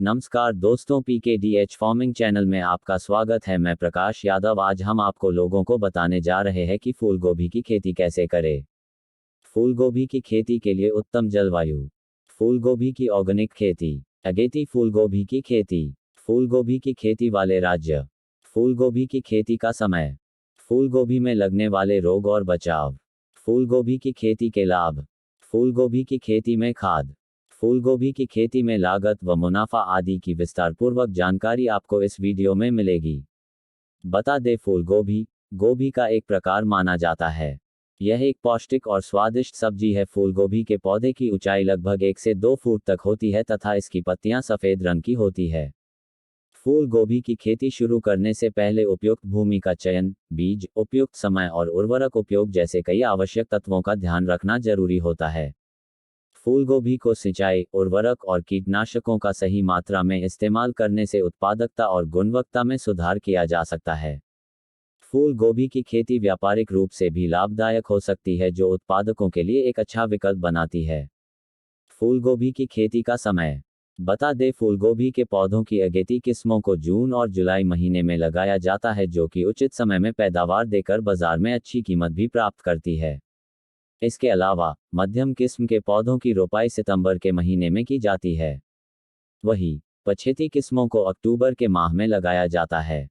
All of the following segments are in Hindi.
नमस्कार दोस्तों, PKDH फार्मिंग चैनल में आपका स्वागत है। मैं प्रकाश यादव। आज हम आपको लोगों को बताने जा रहे हैं कि फूल गोभी की खेती कैसे करें। फूल गोभी की खेती के लिए उत्तम जलवायु। फूल गोभी की ऑर्गेनिक खेती। अगेती फूल गोभी की खेती। फूल गोभी की खेती वाले राज्य। फूल गोभी की खेती का समय। फूल गोभी में लगने वाले रोग और बचाव। फूल गोभी की खेती के लाभ। फूल गोभी की खेती में खाद। फूल गोभी की खेती में लागत व मुनाफा आदि की विस्तारपूर्वक जानकारी आपको इस वीडियो में मिलेगी। बता दें, फूल गोभी गोभी का एक प्रकार माना जाता है। यह एक पौष्टिक और स्वादिष्ट सब्जी है। फूल गोभी के पौधे की ऊंचाई लगभग 1 से 2 फुट तक होती है तथा इसकी पत्तियां सफेद रंग की होती है। फूल गोभी की खेती शुरू करने से पहले उपयुक्त भूमि का चयन, बीज, उपयुक्त समय और उर्वरक उपयोग जैसे कई आवश्यक तत्वों का ध्यान रखना जरूरी होता है। फूल गोभी को सिंचाई, उर्वरक और कीटनाशकों का सही मात्रा में इस्तेमाल करने से उत्पादकता और गुणवत्ता में सुधार किया जा सकता है। फूल गोभी की खेती व्यापारिक रूप से भी लाभदायक हो सकती है, जो उत्पादकों के लिए एक अच्छा विकल्प बनाती है। फूल गोभी की खेती का समय। बता दें, फूल गोभी के पौधों की अगेती किस्मों को जून और जुलाई महीने में लगाया जाता है, जो कि उचित समय में पैदावार देकर बाजार में अच्छी कीमत भी प्राप्त करती है। इसके अलावा मध्यम किस्म के पौधों की रोपाई सितंबर के महीने में की जाती है। वहीं पछेती किस्मों को अक्टूबर के माह में लगाया जाता है।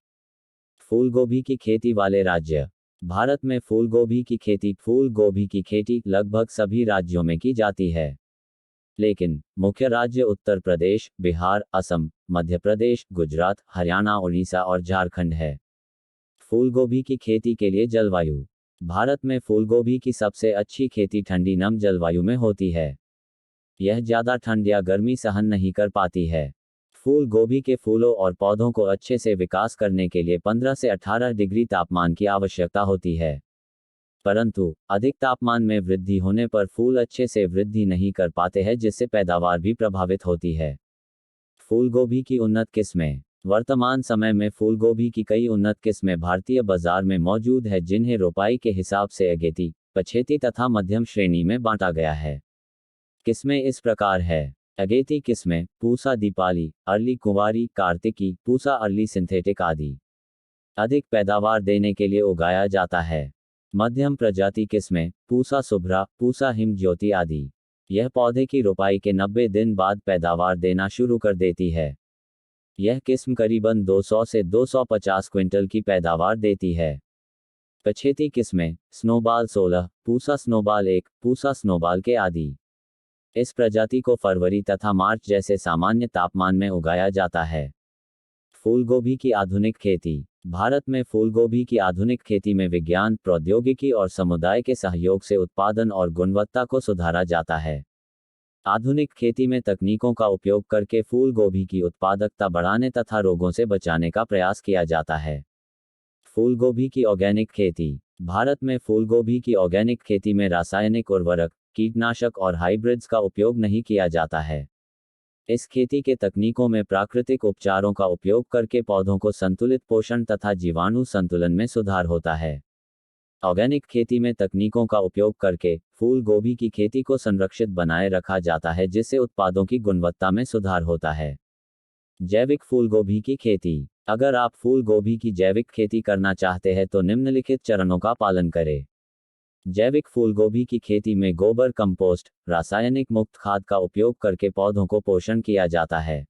फूल गोभी की खेती वाले राज्य। भारत में फूल गोभी की खेती लगभग सभी राज्यों में की जाती है। लेकिन मुख्य राज्य उत्तर प्रदेश, बिहार, असम, मध्य प्रदेश, गुजरात, हरियाणा, उड़ीसा और झारखंड है। फूल गोभी की खेती के लिए जलवायु। भारत में फूल गोभी की सबसे अच्छी खेती ठंडी नम जलवायु में होती है। यह ज़्यादा ठंड या गर्मी सहन नहीं कर पाती है। फूल गोभी के फूलों और पौधों को अच्छे से विकास करने के लिए 15 से 18 डिग्री तापमान की आवश्यकता होती है। परंतु अधिक तापमान में वृद्धि होने पर फूल अच्छे से वृद्धि नहीं कर पाते हैं, जिससे पैदावार भी प्रभावित होती है। फूल गोभी की उन्नत किस्में। वर्तमान समय में फूल गोभी की कई उन्नत किस्में भारतीय बाजार में मौजूद है, जिन्हें रोपाई के हिसाब से अगेती, पछेती तथा मध्यम श्रेणी में बांटा गया है। किस्में इस प्रकार है। अगेती किस्में: पूसा दीपाली, अर्ली कुंवारी, कार्तिकी, पूसा अर्ली सिंथेटिक आदि। अधिक पैदावार देने के लिए उगाया जाता है। मध्यम प्रजाति किस्में: पूसा शुभ्रा, पूसा हिम ज्योति आदि। यह पौधे की रोपाई के 90 दिन बाद पैदावार देना शुरू कर देती है। यह किस्म करीबन 200 से 250 क्विंटल की पैदावार देती है। पछेती किस्में: snowball 16, Pusa snowball 1, Pusa snowball के आदि। इस प्रजाति को फरवरी तथा मार्च जैसे सामान्य तापमान में उगाया जाता है। फूल गोभी की आधुनिक खेती। भारत में फूल गोभी की आधुनिक खेती में विज्ञान, प्रौद्योगिकी और समुदाय के सहयोग से उत्पादन और गुणवत्ता को सुधारा जाता है। आधुनिक खेती में तकनीकों का उपयोग करके फूल गोभी की उत्पादकता बढ़ाने तथा रोगों से बचाने का प्रयास किया जाता है। फूल गोभी की ऑर्गेनिक खेती। भारत में फूल गोभी की ऑर्गेनिक खेती में रासायनिक उर्वरक, कीटनाशक और हाइब्रिड्स का उपयोग नहीं किया जाता है। इस खेती के तकनीकों में प्राकृतिक उपचारों का उपयोग करके पौधों को संतुलित पोषण तथा जीवाणु संतुलन में सुधार होता है। ऑर्गेनिक खेती में तकनीकों का उपयोग करके फूल गोभी की खेती को संरक्षित बनाए रखा जाता है, जिससे उत्पादों की गुणवत्ता में सुधार होता है। जैविक फूल गोभी की खेती। अगर आप फूल गोभी की जैविक खेती करना चाहते हैं तो निम्नलिखित चरणों का पालन करें। जैविक फूल गोभी की खेती में गोबर कंपोस्ट, रासायनिक मुक्त खाद का उपयोग करके पौधों को पोषण किया जाता है।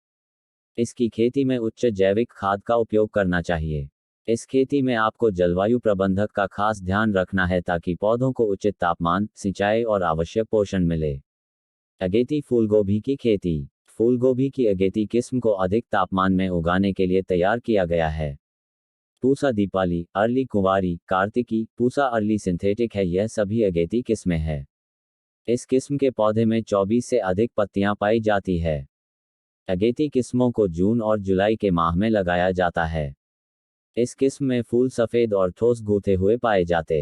इसकी खेती में उच्च जैविक खाद का उपयोग करना चाहिए। इस खेती में आपको जलवायु प्रबंधक का खास ध्यान रखना है ताकि पौधों को उचित तापमान, सिंचाई और आवश्यक पोषण मिले। अगेती फूल गोभी की खेती। फूल गोभी की अगेती किस्म को अधिक तापमान में उगाने के लिए तैयार किया गया है। पूसा दीपाली, अर्ली कुंवारी, कार्तिकी, पूसा अर्ली सिंथेटिक है, यह सभी अगेती किस्में हैं। इस किस्म के पौधे में 24 से अधिक पत्तियां पाई जाती है। अगेती किस्मों को जून और जुलाई के माह में लगाया जाता है। इस किस्म में फूल सफेद और ठोस गूथे हुए पाए जाते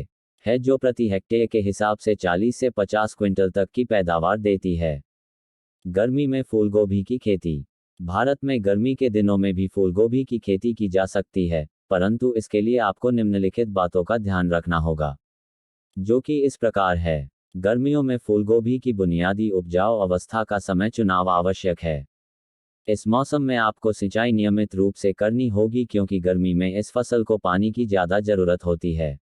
हैं, जो प्रति हेक्टेयर के हिसाब से 40 से 50 क्विंटल तक की पैदावार देती है। गर्मी में फूल गोभी की खेती। भारत में गर्मी के दिनों में भी फूल गोभी की खेती की जा सकती है, परंतु इसके लिए आपको निम्नलिखित बातों का ध्यान रखना होगा, जो कि इस प्रकार है। गर्मियों में फूल गोभी की बुनियादी उपजाऊ अवस्था का समय चुनाव आवश्यक है। इस मौसम में आपको सिंचाई नियमित रूप से करनी होगी क्योंकि गर्मी में इस फसल को पानी की ज़्यादा ज़रूरत होती है।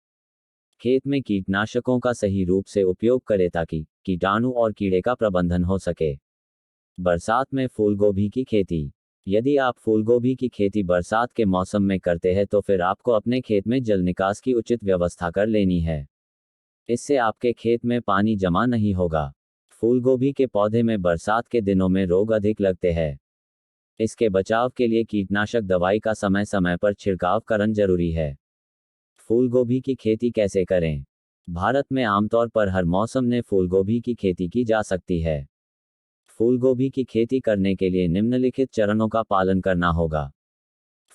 खेत में कीटनाशकों का सही रूप से उपयोग करें ताकि कीटाणु और कीड़े का प्रबंधन हो सके। बरसात में फूलगोभी की खेती। यदि आप फूलगोभी की खेती बरसात के मौसम में करते हैं तो फिर आपको अपने खेत में जल निकास की उचित व्यवस्था कर लेनी है। इससे आपके खेत में पानी जमा नहीं होगा। फूलगोभी के पौधे में बरसात के दिनों में रोग अधिक लगते हैं। इसके बचाव के लिए कीटनाशक दवाई का समय समय पर छिड़काव करना जरूरी है। फूलगोभी की खेती कैसे करें? भारत में आमतौर पर हर मौसम में फूलगोभी की खेती की जा सकती है। फूलगोभी की खेती करने के लिए निम्नलिखित चरणों का पालन करना होगा।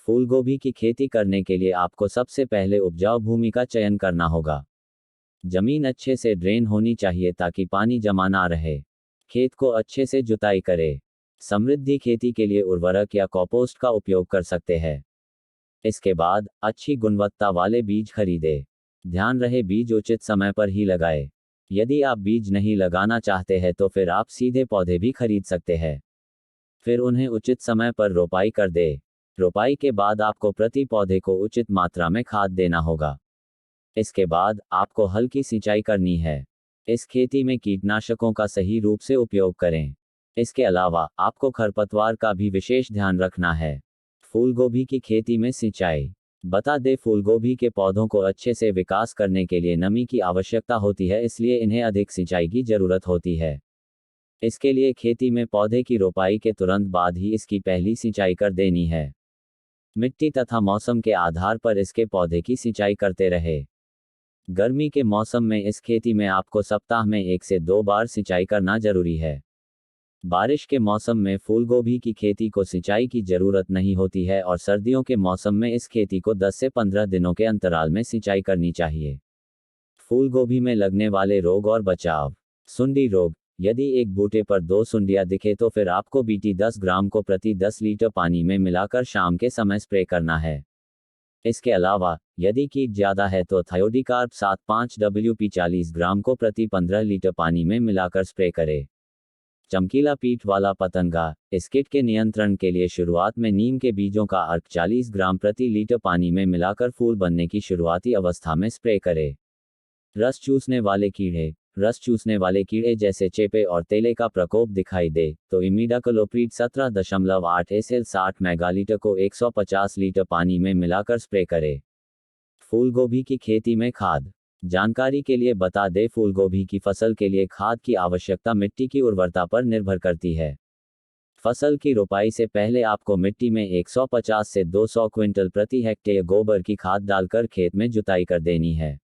फूलगोभी की खेती करने के लिए आपको सबसे पहले उपजाऊ भूमि का चयन करना होगा। जमीन अच्छे से ड्रेन होनी चाहिए ताकि पानी जमा ना रहे। खेत को अच्छे से जुताई करें। समृद्धि खेती के लिए उर्वरक या कंपोस्ट का उपयोग कर सकते हैं। इसके बाद अच्छी गुणवत्ता वाले बीज खरीदें। ध्यान रहे बीज उचित समय पर ही लगाएं। यदि आप बीज नहीं लगाना चाहते हैं तो फिर आप सीधे पौधे भी खरीद सकते हैं। फिर उन्हें उचित समय पर रोपाई कर दें। रोपाई के बाद आपको प्रति पौधे को उचित मात्रा में खाद देना होगा। इसके बाद आपको हल्की सिंचाई करनी है। इस खेती में कीटनाशकों का सही रूप से उपयोग करें। इसके अलावा आपको खरपतवार का भी विशेष ध्यान रखना है। फूलगोभी की खेती में सिंचाई। बता दें फूलगोभी के पौधों को अच्छे से विकास करने के लिए नमी की आवश्यकता होती है, इसलिए इन्हें अधिक सिंचाई की जरूरत होती है। इसके लिए खेती में पौधे की रोपाई के तुरंत बाद ही इसकी पहली सिंचाई कर देनी है। मिट्टी तथा मौसम के आधार पर इसके पौधे की सिंचाई करते रहे। गर्मी के मौसम में इस खेती में आपको सप्ताह में 1 से 2 बार सिंचाई करना जरूरी है। बारिश के मौसम में फूलगोभी की खेती को सिंचाई की जरूरत नहीं होती है और सर्दियों के मौसम में इस खेती को 10 से 15 दिनों के अंतराल में सिंचाई करनी चाहिए। फूलगोभी में लगने वाले रोग और बचाव। सुंडी रोग। यदि एक बूटे पर 2 सुंडियां दिखे तो फिर आपको बीटी 10 ग्राम को प्रति 10 लीटर पानी में मिलाकर शाम के समय स्प्रे करना है। इसके अलावा यदि कीट ज्यादा है तो थायोडिकार्प 75 WP 40 ग्राम को प्रति 15 लीटर पानी में मिलाकर स्प्रे करें। चमकीला पीठ वाला पतंगा। इस कीट के नियंत्रण के लिए शुरुआत में नीम के बीजों का अर्क 40 ग्राम प्रति लीटर पानी में मिलाकर फूल बनने की शुरुआती अवस्था में स्प्रे करें। रस चूसने वाले कीड़े। रस चूसने वाले कीड़े जैसे चेपे और तेले का प्रकोप दिखाई दे तो इमिडाक्लोप्रिड 17.8 SL 60 मेगालीटर को 150 लीटर पानी में मिलाकर स्प्रे करें। फूलगोभी की खेती में खाद। जानकारी के लिए बता दें फूलगोभी की फसल के लिए खाद की आवश्यकता मिट्टी की उर्वरता पर निर्भर करती है। फसल की रोपाई से पहले आपको मिट्टी में 150 से 200 क्विंटल प्रति हेक्टेयर गोबर की खाद डालकर खेत में जुताई कर देनी है।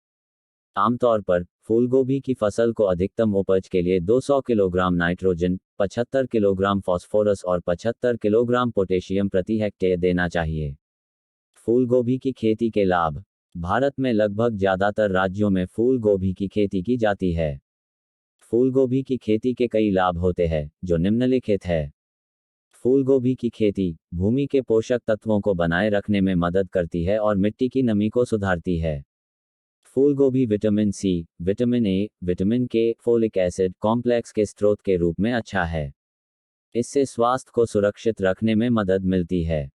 आमतौर पर फूलगोभी की फसल को अधिकतम उपज के लिए 200 किलोग्राम नाइट्रोजन, 75 किलोग्राम फास्फोरस और 75 किलोग्राम पोटेशियम प्रति हेक्टेयर देना चाहिए। फूलगोभी की खेती के लाभ। भारत में लगभग ज़्यादातर राज्यों में फूलगोभी की खेती की जाती है। फूलगोभी की खेती के कई लाभ होते हैं जो निम्नलिखित है। फूलगोभी की खेती भूमि के पोषक तत्वों को बनाए रखने में मदद करती है और मिट्टी की नमी को सुधारती है। फूलगोभी vitamin C, vitamin A, vitamin K, folic acid complex के स्रोत के रूप में अच्छा है। इससे स्वास्थ्य को सुरक्षित रखने में मदद मिलती है।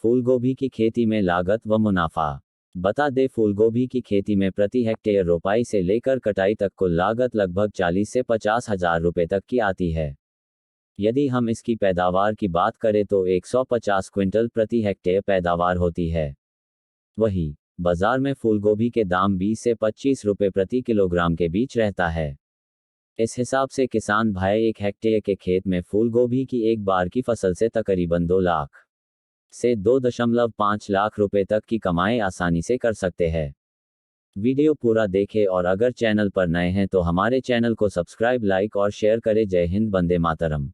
फूलगोभी की खेती में लागत व मुनाफा। बता दें फूलगोभी की खेती में प्रति हेक्टेयर रोपाई से लेकर कटाई तक कुल लागत लगभग 40 से 50 हजार रुपये तक की आती है। यदि हम इसकी पैदावार की बात करें तो 150 क्विंटल प्रति हेक्टेयर पैदावार होती है। वहीं बाजार में फूलगोभी के दाम 20 से 25 रुपये प्रति किलोग्राम के बीच रहता है। इस हिसाब से किसान भाई 1 हेक्टेयर के खेत में फूलगोभी की एक बार की फसल से तकरीबन 2 लाख से 2.5 लाख रुपए तक की कमाई आसानी से कर सकते हैं। वीडियो पूरा देखें और अगर चैनल पर नए हैं तो हमारे चैनल को सब्सक्राइब, लाइक और शेयर करें। जय हिंद, वंदे मातरम।